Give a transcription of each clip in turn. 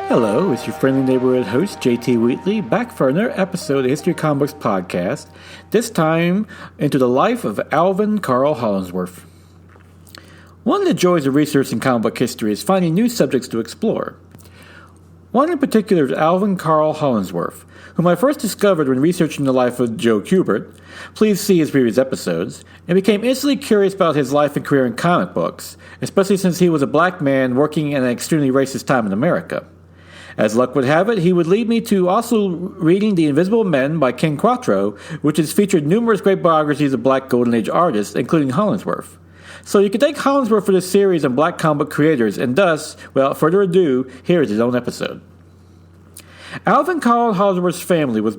Hello, it's your friendly neighborhood host, JT Wheatley, back for another episode of the History of Comic Books podcast, this time into the life of Alvin Carl Hollingsworth. One of the joys of researching comic book history is finding new subjects to explore. One in particular is Alvin Carl Hollingsworth, whom I first discovered when researching the life of Joe Kubert, please see his previous episodes, and became instantly curious about his life and career in comic books, especially since he was a black man working in an extremely racist time in America. As luck would have it, he would lead me to also reading The Invisible Men by Ken Quattro, which has featured numerous great biographies of black Golden Age artists, including Hollingsworth. So you can thank Hollingsworth for this series on black comic book creators, and thus, without further ado, here is his own episode. Alvin Carl Hollingsworth's family was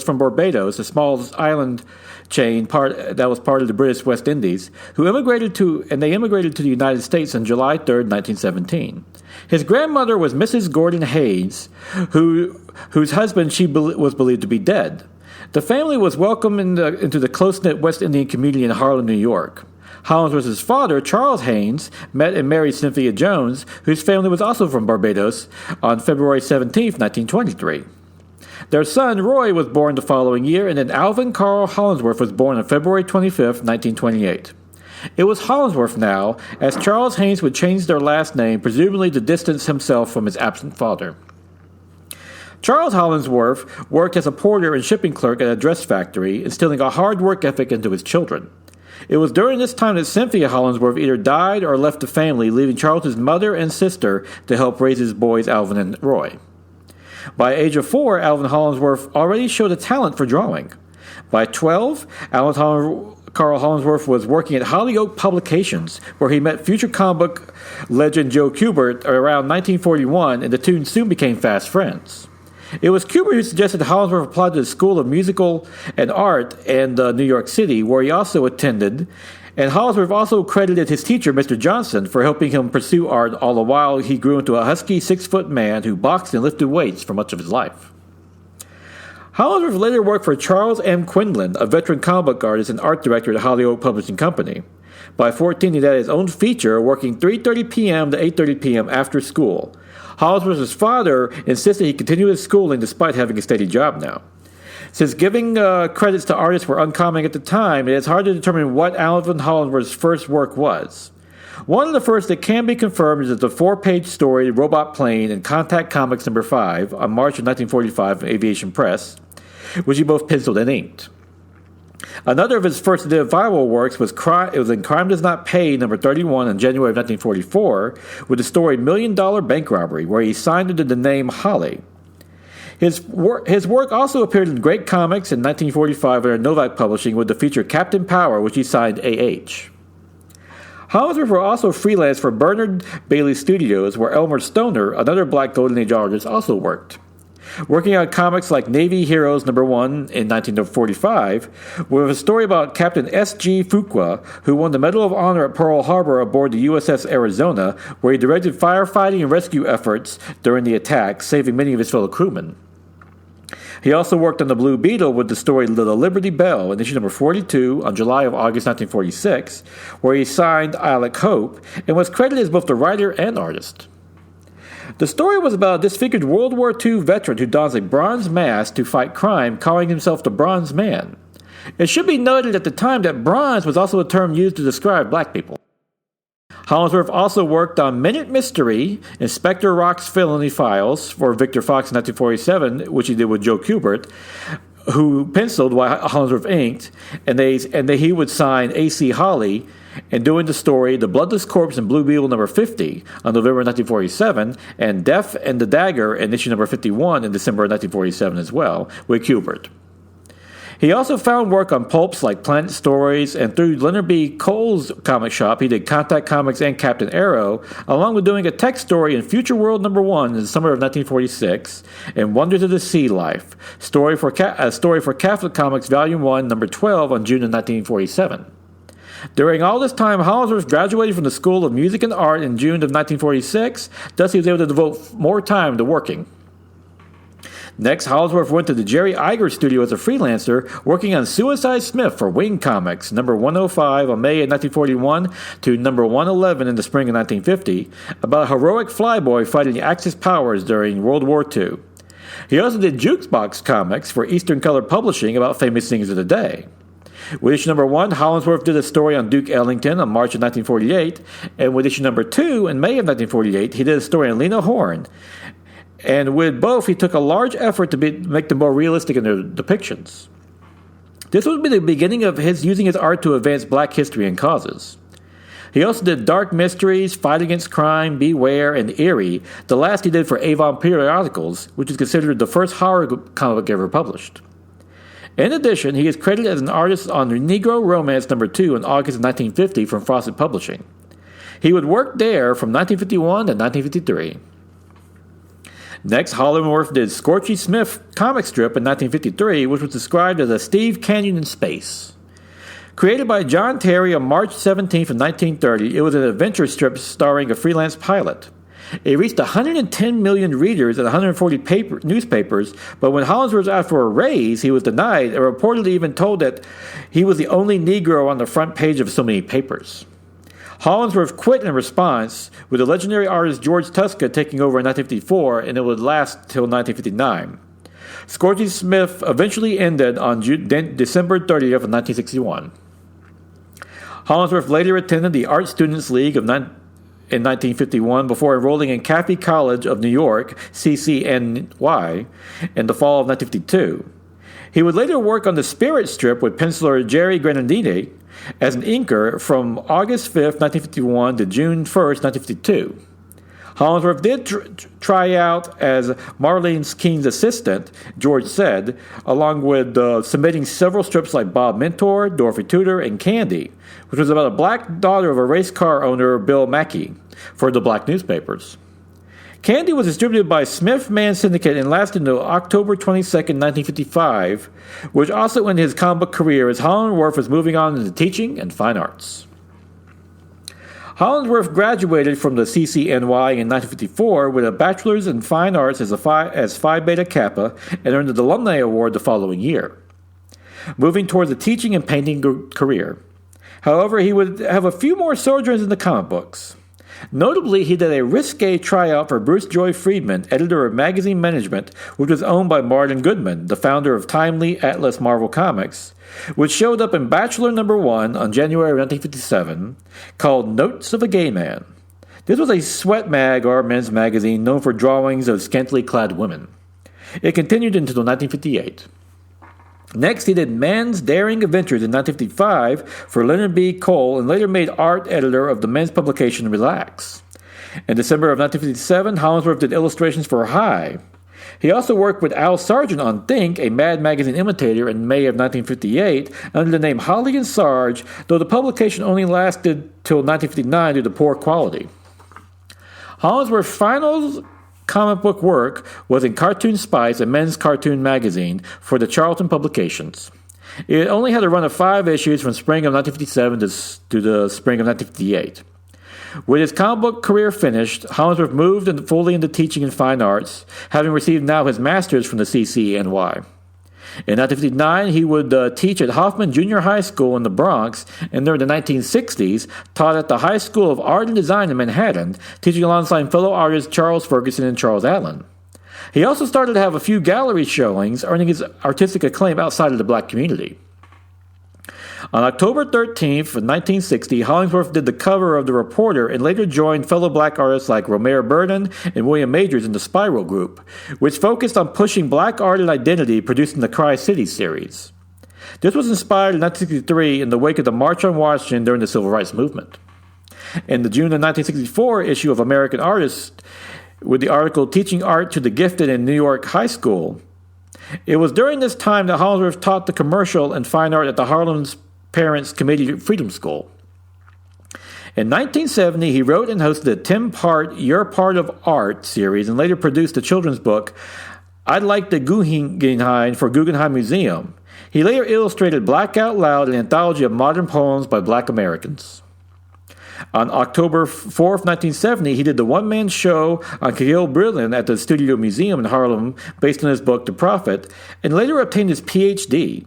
from Barbados, a small island chain that was part of the British West Indies, who immigrated to the United States on July 3rd, 1917. His grandmother was Mrs. Gordon Hayes, whose husband was believed to be dead. The family was welcomed into the close-knit West Indian community in Harlem, New York. Hollingsworth's father, Charles Haynes, met and married Cynthia Jones, whose family was also from Barbados, on February 17, 1923. Their son, Roy, was born the following year, and then Alvin Carl Hollingsworth was born on February 25, 1928. It was Hollingsworth now, as Charles Haynes would change their last name, presumably to distance himself from his absent father. Charles Hollingsworth worked as a porter and shipping clerk at a dress factory, instilling a hard work ethic into his children. It was during this time that Cynthia Hollingsworth either died or left the family, leaving Charles's mother and sister to help raise his boys, Alvin and Roy. By age of 4, Alvin Hollingsworth already showed a talent for drawing. By 12, Carl Hollingsworth was working at Hollyoak Publications, where he met future comic book legend Joe Kubert around 1941, and the two soon became fast friends. It was Kubert who suggested Hollingsworth apply to the School of Musical and Art in New York City, where he also attended, and Hollingsworth also credited his teacher, Mr. Johnson, for helping him pursue art, all the while he grew into a husky 6-foot man who boxed and lifted weights for much of his life. Hollingsworth later worked for Charles M. Quinlan, a veteran comic book artist and art director at Hollyoak Publishing Company. By 14, he had his own feature, working 3:30 p.m. to 8:30 p.m. after school. Hollingsworth's father insisted he continue his schooling despite having a steady job now. Since giving credits to artists were uncommon at the time, it is hard to determine what Alvin Hollingsworth's first work was. One of the first that can be confirmed is the 4-page story Robot Plane in Contact Comics number 5 on March of 1945 from Aviation Press, which he both penciled and inked. Another of his first identifiable works was in Crime Does Not Pay, number 31, in January of 1944, with the story $1 Million Bank Robbery, where he signed under the name Holly. His work also appeared in Great Comics in 1945 under Novak Publishing with the feature Captain Power, which he signed A.H. Hollingsworth were also freelance for Bernard Bailey Studios, where Elmer Stoner, another black Golden Age artist, also worked. Working on comics like Navy Heroes number 1 in 1945, with a story about Captain S.G. Fuqua, who won the Medal of Honor at Pearl Harbor aboard the USS Arizona, where he directed firefighting and rescue efforts during the attack, saving many of his fellow crewmen. He also worked on the Blue Beetle with the story The Liberty Bell in issue number 42 on July of August 1946, where he signed Alec Hope and was credited as both the writer and artist. The story was about a disfigured World War II veteran who dons a bronze mask to fight crime, calling himself the Bronze Man. It should be noted at the time that bronze was also a term used to describe black people. Hollingsworth also worked on Minute Mystery, Inspector Rock's Felony Files for Victor Fox in 1947, which he did with Joe Kubert, who penciled while Hollingsworth inked, and he would sign A.C. Holly, and doing the story The Bloodless Corpse in Blue Beetle number 50 on November 1947, and Death and the Dagger in issue number 51 in December 1947 as well, with Kubert. He also found work on pulps like Planet Stories, and through Leonard B. Cole's comic shop, he did Contact Comics and Captain Arrow, along with doing a text story in Future World number 1 in the summer of 1946, and Wonders of the Sea Life, a story for Catholic Comics Volume 1 number 12 on June of 1947. During all this time, Hollingsworth graduated from the School of Music and Art in June of 1946, thus he was able to devote more time to working. Next, Hollingsworth went to the Jerry Iger studio as a freelancer, working on Suicide Smith for Wing Comics, number 105 on May of 1941 to number 111 in the spring of 1950, about a heroic flyboy fighting the Axis powers during World War II. He also did Jukebox Comics for Eastern Color Publishing about famous singers of the day. With issue number 1, Hollingsworth did a story on Duke Ellington on March of 1948, and with issue number 2, in May of 1948, he did a story on Lena Horne. And with both, he took a large effort to make them more realistic in their depictions. This would be the beginning of his using his art to advance black history and causes. He also did Dark Mysteries, Fight Against Crime, Beware, and Eerie, the last he did for Avon Periodicals, which is considered the first horror comic book ever published. In addition, he is credited as an artist on Negro Romance number 2 in August of 1950 from Fawcett Publishing. He would work there from 1951 to 1953. Next, Hollingsworth did Scorchy Smith comic strip in 1953, which was described as a Steve Canyon in space. Created by John Terry on March 17th of 1930, it was an adventure strip starring a freelance pilot. It reached 110 million readers at 140 newspapers, but when Hollingsworth asked for a raise, he was denied and reportedly even told that he was the only Negro on the front page of so many papers. Hollingsworth quit in response, with the legendary artist George Tuska taking over in 1954, and it would last till 1959. Scorchy Smith eventually ended on December 30th of 1961. Hollingsworth later attended the Art Students League in 1951 before enrolling in Caffey College of New York, CCNY, in the fall of 1952. He would later work on the Spirit strip with penciler Jerry Grenadini as an inker from August 5th, 1951 to June 1st, 1952. Hollingsworth did try out as Marlene Keene's assistant, George said, along with submitting several strips like Bob Mentor, Dorothy Tudor, and Candy, which was about a black daughter of a race car owner, Bill Mackey, for the black newspapers. Candy was distributed by Smith Man Syndicate and lasted until October 22, 1955, which also ended his comic book career as Hollingsworth was moving on into teaching and fine arts. Hollingsworth graduated from the CCNY in 1954 with a bachelor's in fine arts as Phi Beta Kappa and earned the Alumni Award the following year, moving towards a teaching and painting career. However, he would have a few more sojourns in the comic books. Notably, he did a risque tryout for Bruce Joy Friedman, editor of Magazine Management, which was owned by Martin Goodman, the founder of Timely, Atlas, Marvel Comics, which showed up in Bachelor number 1 on January 1957, called Notes of a Gay Man. This was a sweat mag or men's magazine known for drawings of scantily clad women. It continued until 1958. Next, he did Man's Daring Adventures in 1955 for Leonard B. Cole and later made art editor of the men's publication Relax. In December of 1957, Hollingsworth did illustrations for High. He also worked with Al Sargent on Think, a Mad Magazine imitator, in May of 1958 under the name Holly and Sarge, though the publication only lasted till 1959 due to poor quality. Hollingsworth's final comic book work was in Cartoon Spice, a men's cartoon magazine, for the Charlton Publications. It only had a run of 5 issues from spring of 1957 to the spring of 1958. With his comic book career finished, Hollingsworth moved fully into teaching in fine arts, having received now his master's from the CCNY. In 1959, he would teach at Hoffman Junior High School in the Bronx, and during the 1960s, taught at the High School of Art and Design in Manhattan, teaching alongside fellow artists Charles Ferguson and Charles Allen. He also started to have a few gallery showings, earning his artistic acclaim outside of the black community. On October 13th, 1960, Hollingsworth did the cover of The Reporter and later joined fellow black artists like Romare Burden and William Majors in the Spiral Group, which focused on pushing black art and identity, producing the Cry-City series. This was inspired in 1963 in the wake of the March on Washington during the Civil Rights Movement. In the June of 1964 issue of American Artist, with the article Teaching Art to the Gifted in New York High School, it was during this time that Hollingsworth taught the commercial and fine art at the Harlem's Parents Committee Freedom School. In 1970, he wrote and hosted the 10-part You're Part of Art series and later produced the children's book I'd Like the Guggenheim for Guggenheim Museum. He later illustrated Black Out Loud, an anthology of modern poems by black Americans. On October 4th, 1970, he did the one-man show on Cahill Berlin at the Studio Museum in Harlem based on his book, The Prophet, and later obtained his Ph.D.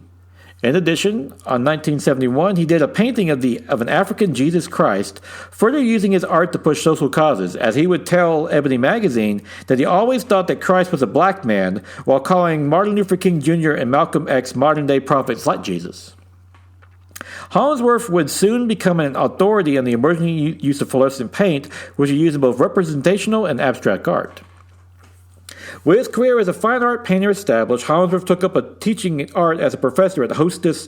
In addition, on 1971, he did a painting of an African Jesus Christ, further using his art to push social causes, as he would tell Ebony magazine that he always thought that Christ was a black man, while calling Martin Luther King Jr. and Malcolm X modern-day prophets like Jesus. Hollingsworth would soon become an authority on the emerging use of fluorescent paint, which he used in both representational and abstract art. With his career as a fine art painter established, Hollingsworth took up teaching art as a professor at the Hostess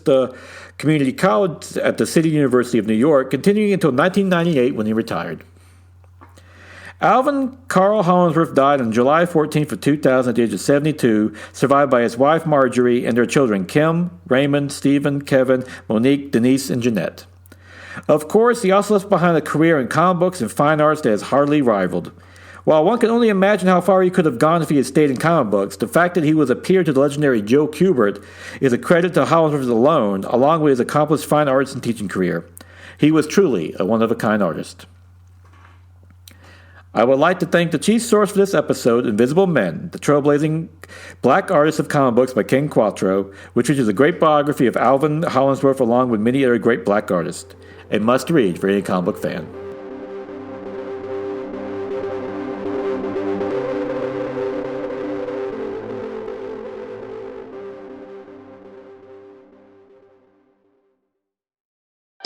Community College at the City University of New York, continuing until 1998 when he retired. Alvin Carl Hollingsworth died on July 14th of 2000 at the age of 72, survived by his wife Marjorie and their children Kim, Raymond, Stephen, Kevin, Monique, Denise, and Jeanette. Of course, he also left behind a career in comic books and fine arts that is hardly rivaled. While one can only imagine how far he could have gone if he had stayed in comic books, the fact that he was a peer to the legendary Joe Kubert is a credit to Hollingsworth alone, along with his accomplished fine arts and teaching career. He was truly a one-of-a-kind artist. I would like to thank the chief source for this episode, Invisible Men, the trailblazing black artist of comic books by Ken Quattro, which features a great biography of Alvin Hollingsworth along with many other great black artists. A must-read for any comic book fan.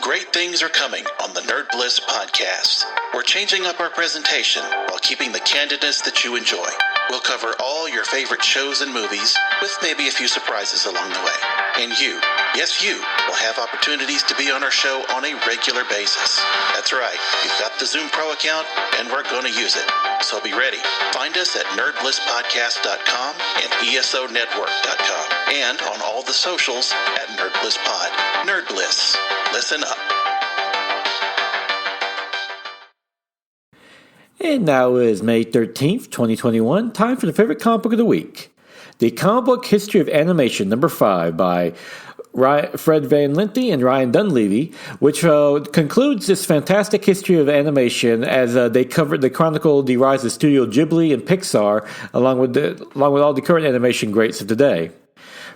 Great things are coming on the Nerd Bliss podcast. We're changing up our presentation while keeping the candidness that you enjoy. We'll cover all your favorite shows and movies, with maybe a few surprises along the way. And you, yes you, will have opportunities to be on our show on a regular basis. That's right, you've got the Zoom Pro account, and we're going to use it. So be ready. Find us at nerdblisspodcast.com and esonetwork.com, and on all the socials at NerdBlissPod. Nerd Bliss. Listen up. And now is May 13th, 2021, time for the favorite comic book of the week. The Comic Book History of Animation, number 5, by Fred Van Lente and Ryan Dunleavy, which concludes this fantastic history of animation as they chronicle the rise of Studio Ghibli and Pixar, along with all the current animation greats of today.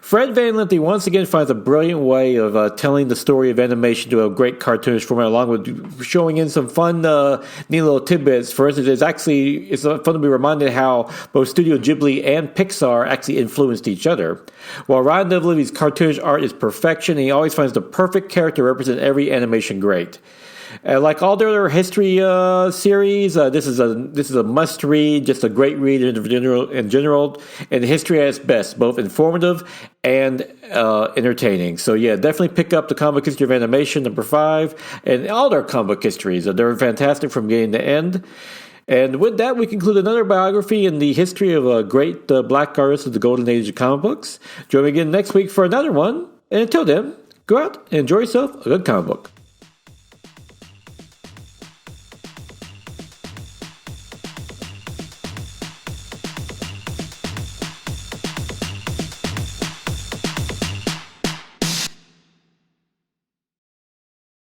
Fred Van Lente once again finds a brilliant way of telling the story of animation to a great cartoonish format, along with showing in some fun, neat little tidbits. For instance, it's fun to be reminded how both Studio Ghibli and Pixar actually influenced each other. While Ryan Dunleavy's cartoonish art is perfection, he always finds the perfect character to represent every animation great. Like all their other history series, this is a must read, just a great read in general, and history at its best, both informative and entertaining. So yeah, definitely pick up the Comic History of Animation number 5 and all their comic histories. They're fantastic from beginning to end. And with that, we conclude another biography in the history of a great black artist of the golden age of comic books. Join me again next week for another one. And until then, go out and enjoy yourself a good comic book.